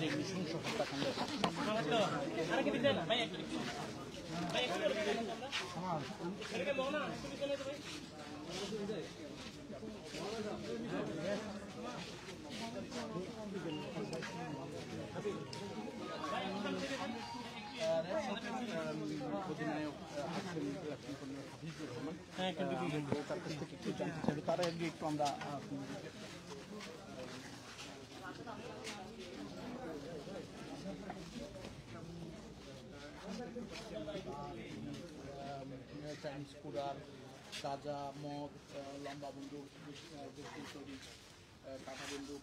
যে নৃশংস হত্যাকাণ্ড অধিনায়ক হাফিজুর রহমান তার কাছ থেকে একটু জানতে চাইব। তার আগে একটু আমরা চাইনিজ কুড়ার, গাঁজা, মদ, লম্বা বন্দুক, তৈরি কাঁটা বন্দুক,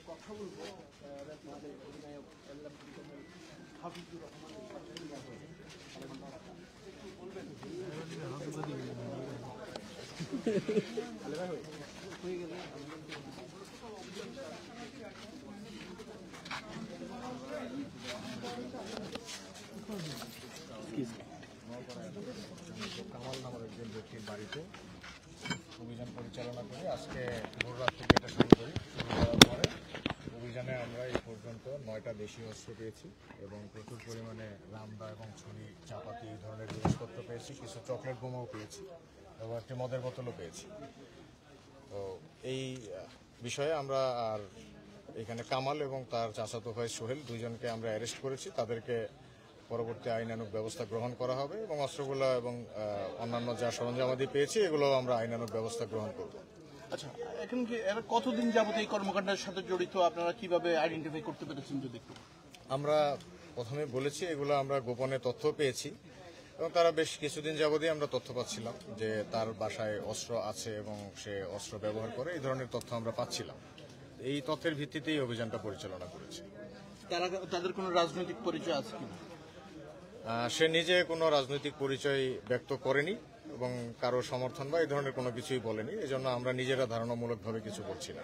কথা বলবো অধিনায়ক হাফিজুর রহমান হয়ে গেলে কামাল নামের একজন ব্যক্তির বাড়িতে অভিযান পরিচালনা করে আজকে ভোর রাত থেকে এটা শুরু করি। শুরু করার পরে অভিযানে আমরা এই পর্যন্ত 9টা দেশীয় অস্ত্র পেয়েছি এবং প্রচুর পরিমাণে রামদা এবং ছুরি, চাপাতি এই ধরনের জিনিসপত্র পেয়েছি। কিছু চকলেট বোমাও পেয়েছি এবং একটি মদের বোতলও পেয়েছি। তো এই বিষয়ে আমরা আর এখানে কামাল এবং তার চাচাতো ভাই সোহেল দুইজনকে আমরা অ্যারেস্ট করেছি। তাদেরকে পরবর্তী আইনানুগ ব্যবস্থা গ্রহণ করা হবে এবং অস্ত্রগুলো এবং অন্যান্য যা সরঞ্জামাদি পেয়েছি এগুলো আমরা আইনানুগ ব্যবস্থা গ্রহণ করব। আচ্ছা, এখন কি এরা কতদিন যাবত এই কর্মকাণ্ডের সাথে জড়িত আপনারা কিভাবে আইডেন্টিফাই করতে পেরেছেন যদি একটু? আমরা প্রথমে বলেছি এগুলো আমরা গোপনে তথ্য পেয়েছি এবং তারা বেশ কিছুদিন যাবতই আমরা তথ্য পাচ্ছিলাম যে তার বাসায় অস্ত্র আছে এবং সে অস্ত্র ব্যবহার করে, এই ধরনের তথ্য আমরা পাচ্ছিলাম। এই তথ্যের ভিত্তিতেই অভিযানটা পরিচালনা করেছে। তাদের কোনো রাজনৈতিক পরিচয় আছে কিনা? সে নিজে কোনো রাজনৈতিক পরিচয় ব্যক্ত করেনি এবং কারো সমর্থন বা এই ধরনের কোনো কিছুই বলেনি। এই জন্য আমরা নিজেরা ধারণামূলকভাবে কিছু বলছি না।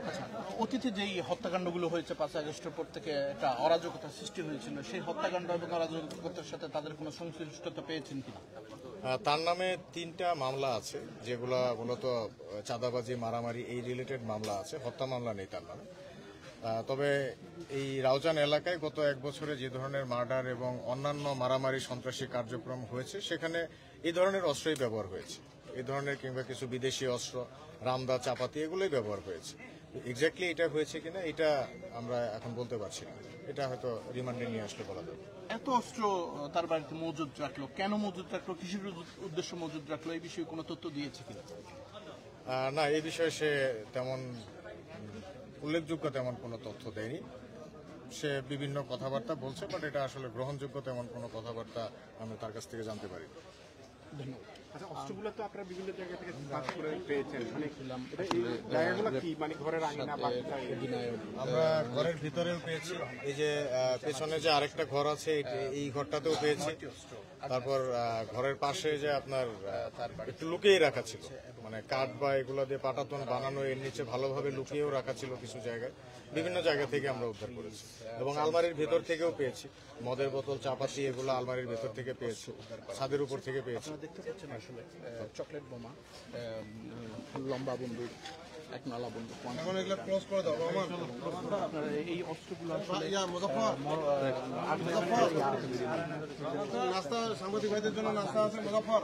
আচ্ছা, অতীতে যেই হত্যাকাণ্ডগুলো হয়েছে 5 আগস্টের পর থেকে একটা অরাজকতা সৃষ্টি হয়েছিল, সেই হত্যাকাণ্ড এবং অরাজকতার সাথে তাদের কোনো সংশ্লিষ্টতা পেয়েছেন কিনা? তার নামে 3টা মামলা আছে, যেগুলো মূলত চাঁদাবাজি, মারামারি এই রিলেটেড মামলা আছে, হত্যা মামলা নেই তার নামে। তবে এই রাউজান এলাকায় গত 1 বছরে যে ধরনের মার্ডার এবং অন্যান্য মারামারি সন্ত্রাসী কার্যক্রম হয়েছে সেখানে এই ধরনের অস্ত্রই ব্যবহার হয়েছে। এই ধরনের কিংবা কিছু বিদেশি অস্ত্র, রামদা, চাপাতি এগুলোই ব্যবহার হয়েছে। এক্স্যাক্টলি এটা হয়েছে কিনা এটা আমরা এখন বলতে পারছি না, এটা হয়তো রিমান্ডে নিয়ে আসলে বলা যাবে। এত অস্ত্র তার বাড়িতে মজুদ রাখলো, কেন মজুদ রাখলো, কিসের উদ্দেশ্য মজুদ রাখলো, এই বিষয়ে কোনো তথ্য দিয়েছে কিনা? না, এই বিষয়ে সে তেমন উল্লেখযোগ্য তেমন কোনো তথ্য দেয়নি। সে বিভিন্ন কথাবার্তা বলছে, বাট এটা আসলে গ্রহণযোগ্য তেমন কোনো কথাবার্তা আমরা তার কাছ থেকে জানতে পারি। ধন্যবাদ। আচ্ছা, অস্ত্রগুলো তো আপনারা বিভিন্ন জায়গা থেকে পাস করে পেয়েছেন, মানে জায়গাগুলো কি, মানে ঘরের আঙিনা বা আমরা ঘরের ভিতরেও পেয়েছি, এই যে পেছনে যে আরেকটা ঘর আছে এই ঘরটাতেও পেয়েছি। তারপর ঘরের পাশে যে আপনার একটু লুকিয়ে রাখা ছিল, মানে কাঠ বা এগুলো দিয়ে পাটাতন বানানো, এর নিচে ভালোভাবে লুকিয়েও রাখা ছিল কিছু জায়গায়। বিভিন্ন জায়গা থেকে আমরা উদ্ধার করেছি এবং আলমারির ভেতর থেকেও পেয়েছি মদের বোতল, চাপাতি, এগুলো আলমারির ভেতর থেকে পেয়েছি, ছাদের উপর থেকে পেয়েছি। দেখতে পাচ্ছেন আসলে চকলেট বোমা, লম্বা বন্দুক, এক নালা বন্দুক, আপনার এই অস্ত্রগুলো নাস্তা, সাংবাদিক ভাইদের জন্য নাস্তা আছে। মুজাফফর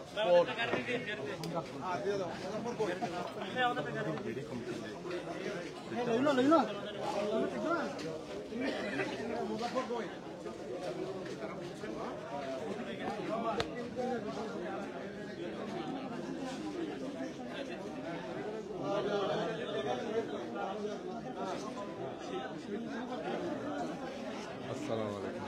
আসসালামু আলাইকুম।